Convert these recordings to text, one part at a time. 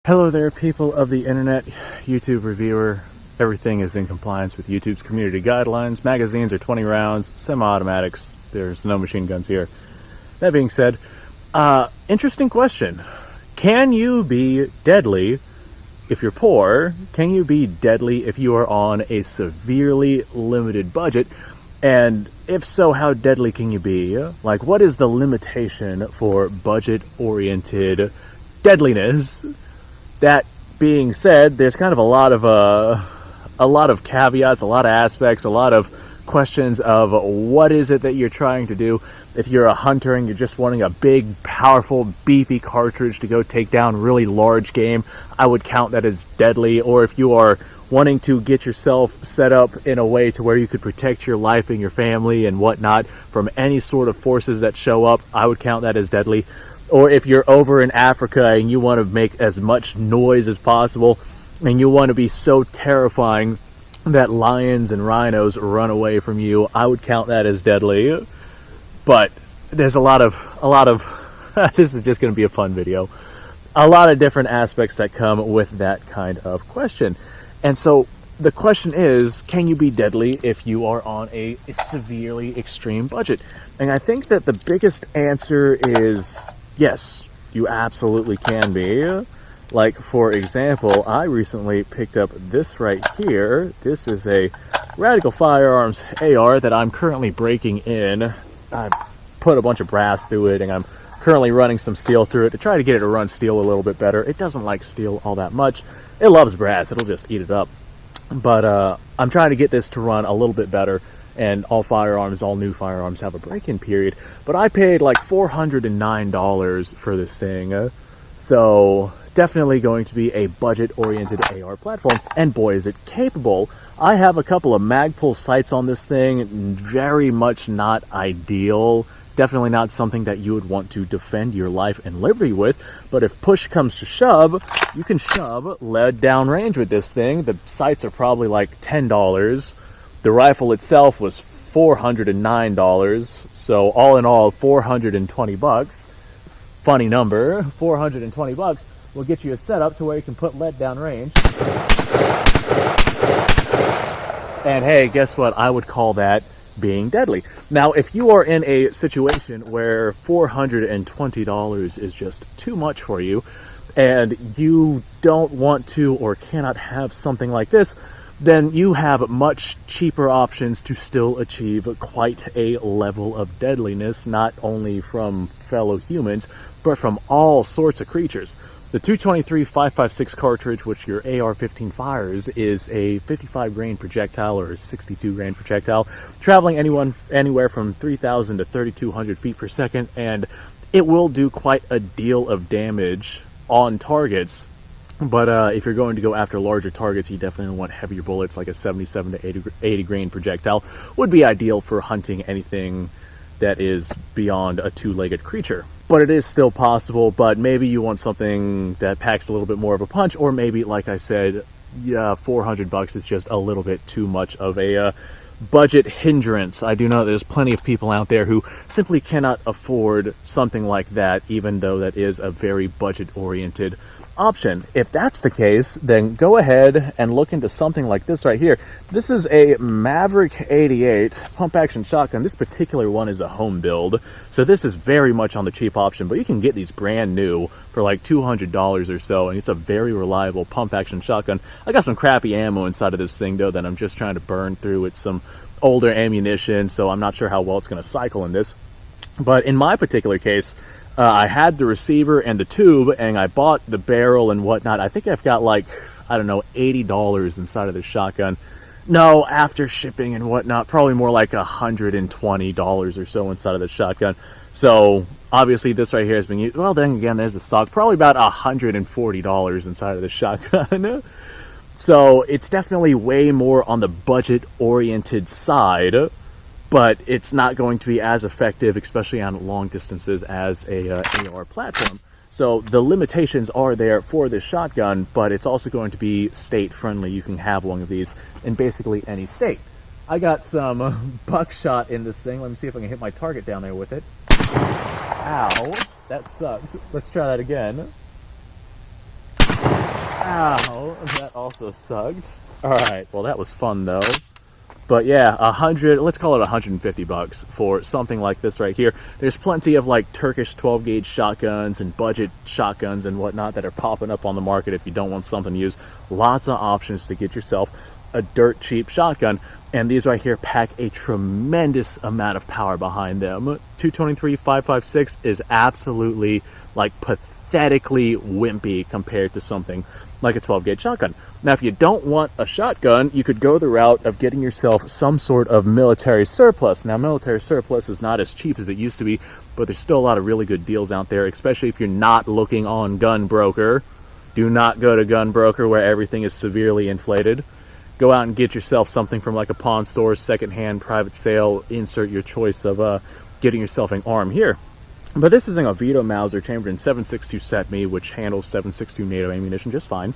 Hello there, people of the internet, YouTube reviewer. Everything is in compliance with YouTube's community guidelines. Magazines are 20 rounds, semi-automatics. There's no machine guns here. That being said, interesting question. Can you be deadly if you're poor? Can you be deadly if you are on a severely limited budget? And if so, how deadly can you be? Like, what is the limitation for budget-oriented deadliness? That being said, there's kind of a lot of caveats, a lot of aspects, a lot of questions of what is it that you're trying to do. If you're a hunter and you're just wanting a big, powerful, beefy cartridge to go take down really large game, I would count that as deadly. Or if you are wanting to get yourself set up in a way to where you could protect your life and your family and whatnot from any sort of forces that show up, I would count that as deadly. Or if you're over in Africa and you want to make as much noise as possible and you want to be so terrifying that lions and rhinos run away from you, I would count that as deadly. But there's a lot of this is just going to be a fun video. A lot of different aspects that come with that kind of question. And so the question is, can you be deadly if you are on a severely extreme budget? And I think that the biggest answer is yes, you absolutely can be. Like, for example, I recently picked up this right here. This is a Radical Firearms AR that I'm currently breaking in. I put a bunch of brass through it, and I'm currently running some steel through it to try to get it to run steel a little bit better. It doesn't like steel all that much. It loves brass. It'll just eat it up. But I'm trying to get this to run a little bit better, and all new firearms have a break-in period. But I paid like $409 for this thing. So definitely going to be a budget-oriented AR platform. And boy, is it capable. I have a couple of Magpul sights on this thing. Very much not ideal. Definitely not something that you would want to defend your life and liberty with. But if push comes to shove, you can shove lead downrange with this thing. The sights are probably like $10. The rifle itself was $409. So all in all, 420 bucks. Funny number, 420 bucks will get you a setup to where you can put lead downrange. And hey, guess what? I would call that being deadly. Now, if you are in a situation where $420 is just too much for you, and you don't want to or cannot have something like this, then you have much cheaper options to still achieve quite a level of deadliness, not only from fellow humans, but from all sorts of creatures. The 223 5.56 cartridge, which your AR-15 fires, is a 55 grain projectile or a 62 grain projectile, traveling anywhere from 3,000 to 3,200 feet per second, and it will do quite a deal of damage on targets. But if you're going to go after larger targets, you definitely want heavier bullets, like a 77 to 80 grain projectile would be ideal for hunting anything that is beyond a two-legged creature. But it is still possible, but maybe you want something that packs a little bit more of a punch, or maybe, like I said, yeah, 400 bucks is just a little bit too much of a budget hindrance. I do know there's plenty of people out there who simply cannot afford something like that, even though that is a very budget-oriented option. If that's the case, then go ahead and look into something like this right here. This is a Maverick 88 pump action shotgun. This particular one is a home build, so this is very much on the cheap option, but you can get these brand new for like $200 or so, and it's a very reliable pump action shotgun. I got some crappy ammo inside of this thing though that I'm just trying to burn through with some older ammunition, so I'm not sure how well it's going to cycle in this. But in my particular case, I had the receiver and the tube, and I bought the barrel and whatnot. I think I've got like, I don't know, $80 inside of this shotgun. No, after shipping and whatnot, probably more like $120 or so inside of the shotgun. So obviously this right here has been used. Well, then again, there's the stock. Probably about $140 inside of the shotgun. So it's definitely way more on the budget-oriented side, but it's not going to be as effective, especially on long distances, as a AR platform. So the limitations are there for this shotgun, but it's also going to be state friendly. You can have one of these in basically any state. I got some buckshot in this thing. Let me see if I can hit my target down there with it. Ow, that sucked. Let's try that again. Ow, that also sucked. Alright, well that was fun though. But yeah, let's call it 150 bucks for something like this right here. There's plenty of like Turkish 12 gauge shotguns and budget shotguns and whatnot that are popping up on the market if you don't want something to use. Lots of options to get yourself a dirt cheap shotgun. And these right here pack a tremendous amount of power behind them. 223 5.56 is absolutely like pathetically wimpy compared to something like a 12 gauge shotgun. Now, if you don't want a shotgun, you could go the route of getting yourself some sort of military surplus. Now, military surplus is not as cheap as it used to be, but there's still a lot of really good deals out there, especially if you're not looking on Gun Broker. Do not go to Gun Broker where everything is severely inflated. Go out and get yourself something from like a pawn store, secondhand, private sale. Insert your choice of getting yourself an arm here. But this is a Vito Mauser chambered in 7.62 SETME, which handles 7.62 NATO ammunition just fine.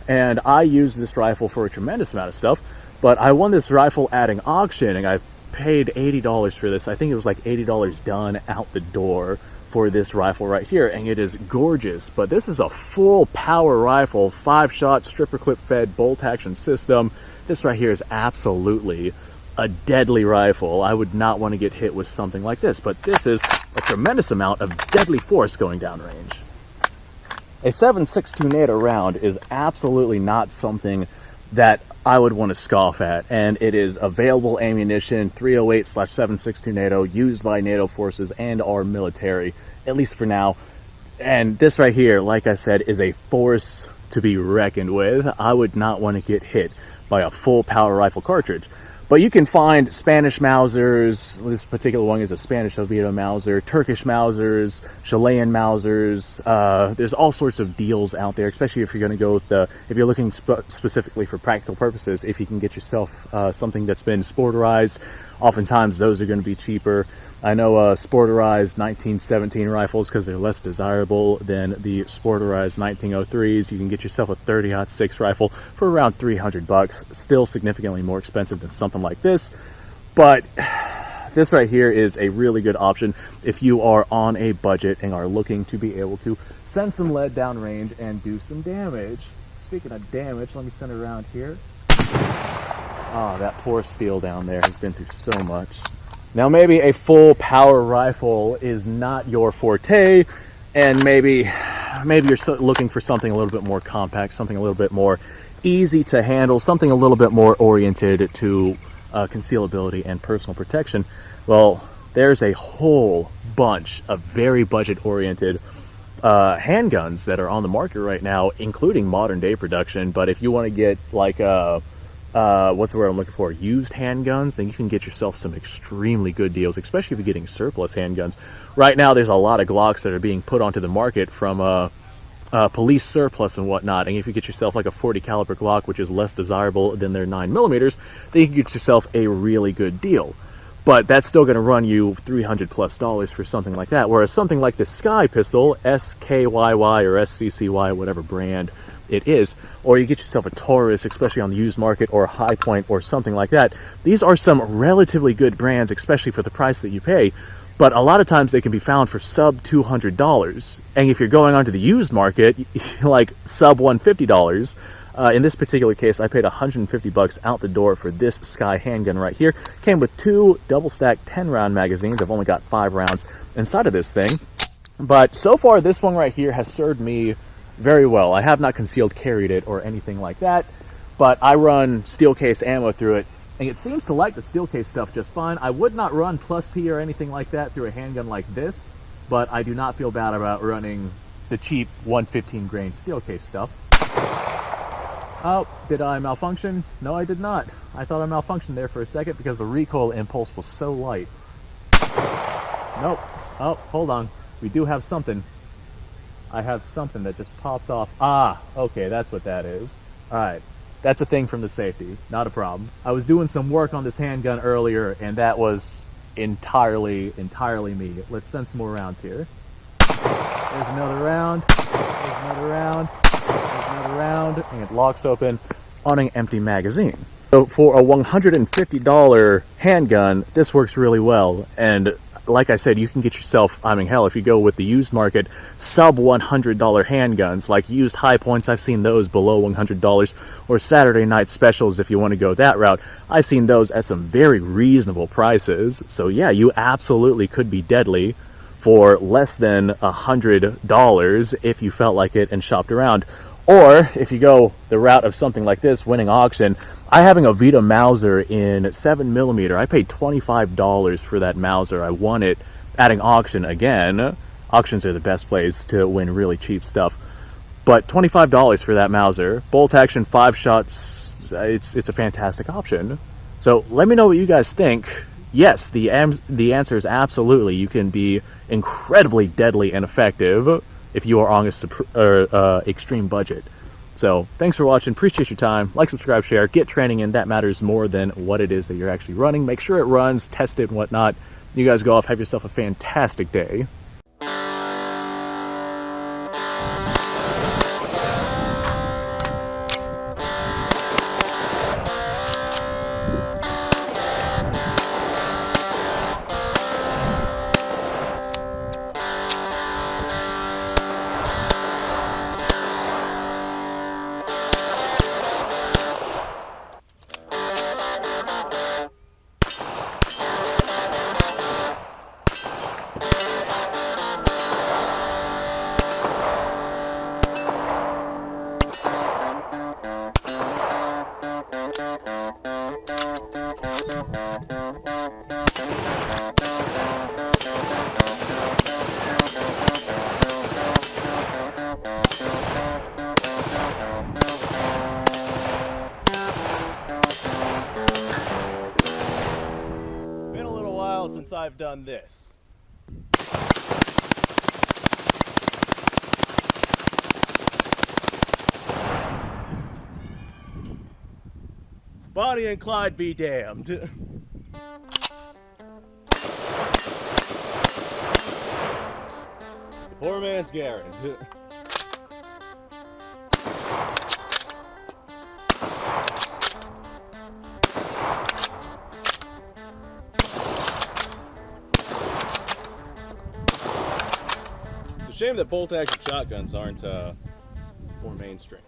And I use this rifle for a tremendous amount of stuff, but I won this rifle at an auction, and I paid $80 for this. I think it was like $80 done out the door for this rifle right here, and it is gorgeous. But this is a full power rifle, 5-shot, stripper clip fed, bolt action system. This right here is absolutely a deadly rifle. I would not want to get hit with something like this, but this is a tremendous amount of deadly force going downrange. A 7.62 NATO round is absolutely not something that I would want to scoff at, and it is available ammunition, 308/7.62 NATO, used by NATO forces and our military, at least for now. And this right here, like I said, is a force to be reckoned with. I would not want to get hit by a full power rifle cartridge. But you can find Spanish Mausers. This particular one is a Spanish Oviedo Mauser, Turkish Mausers, Chilean Mausers. There's all sorts of deals out there, especially if you're going to go with if you're looking specifically for practical purposes. If you can get yourself something that's been sporterized, oftentimes those are going to be cheaper. I know sporterized 1917 rifles, because they're less desirable than the sporterized 1903s. You can get yourself a 30-06 rifle for around 300 bucks. Still significantly more expensive than something like this, but this right here is a really good option if you are on a budget and are looking to be able to send some lead downrange and do some damage. Speaking of damage, let me send it around here. Ah, that poor steel down there has been through so much. Now, maybe a full power rifle is not your forte, and maybe you're looking for something a little bit more compact, something a little bit more easy to handle, something a little bit more oriented to concealability and personal protection. Well, there's a whole bunch of very budget-oriented handguns that are on the market right now, including modern-day production. But if you want to get like what's the word I'm looking for? Used handguns, then you can get yourself some extremely good deals, especially if you're getting surplus handguns. Right now, there's a lot of Glocks that are being put onto the market from police surplus and whatnot. And if you get yourself like a 40 caliber Glock, which is less desirable than their 9mm, then you can get yourself a really good deal. But that's still going to run you $300+ for something like that. Whereas something like the Sky pistol, SKYY or SCCY, whatever brand it is, or you get yourself a Taurus, especially on the used market, or a High Point or something like that. These are some relatively good brands, especially for the price that you pay, but a lot of times they can be found for sub $200. And if you're going onto the used market, like sub $150. In this particular case, I paid 150 bucks out the door for this Sky handgun right here. Came with 2 double-stack 10-round magazines. I've only got 5 rounds inside of this thing. But so far, this one right here has served me very well. I have not concealed carried it or anything like that, but I run steel case ammo through it, and it seems to like the steel case stuff just fine. I would not run plus P or anything like that through a handgun like this, but I do not feel bad about running the cheap 115 grain steel case stuff. Oh, did I malfunction? No, I did not. I thought I malfunctioned there for a second because the recoil impulse was so light. Nope. Oh, hold on. We do have something. I have something that just popped off. Ah, okay, that's what that is. Alright, that's a thing from the safety. Not a problem. I was doing some work on this handgun earlier, and that was entirely me. Let's send some more rounds here. There's another round. There's another round. There's another round. And it locks open on an empty magazine. So for a $150 handgun, this works really well. And like I said, you can get yourself, I mean, hell, if you go with the used market, sub $100 handguns, like used high points, I've seen those below $100, or Saturday night specials if you want to go that route. I've seen those at some very reasonable prices. So yeah, you absolutely could be deadly for less than $100 if you felt like it and shopped around. Or if you go the route of something like this, winning auction, I having a Vita Mauser in 7mm, I paid $25 for that Mauser. I won it at an auction again. Auctions are the best place to win really cheap stuff. But $25 for that Mauser, bolt action, 5 shots, it's a fantastic option. So let me know what you guys think. Yes, the answer is absolutely. You can be incredibly deadly and effective if you are on a extreme budget. So thanks for watching. Appreciate your time. Like, subscribe, share. Get training in. That matters more than what it is that you're actually running. Make sure it runs, test it and whatnot. You guys go off. Have yourself a fantastic day. Been a little while since I've done this. Bonnie and Clyde be damned. Poor man's Garen. It's a shame that bolt action shotguns aren't more mainstream.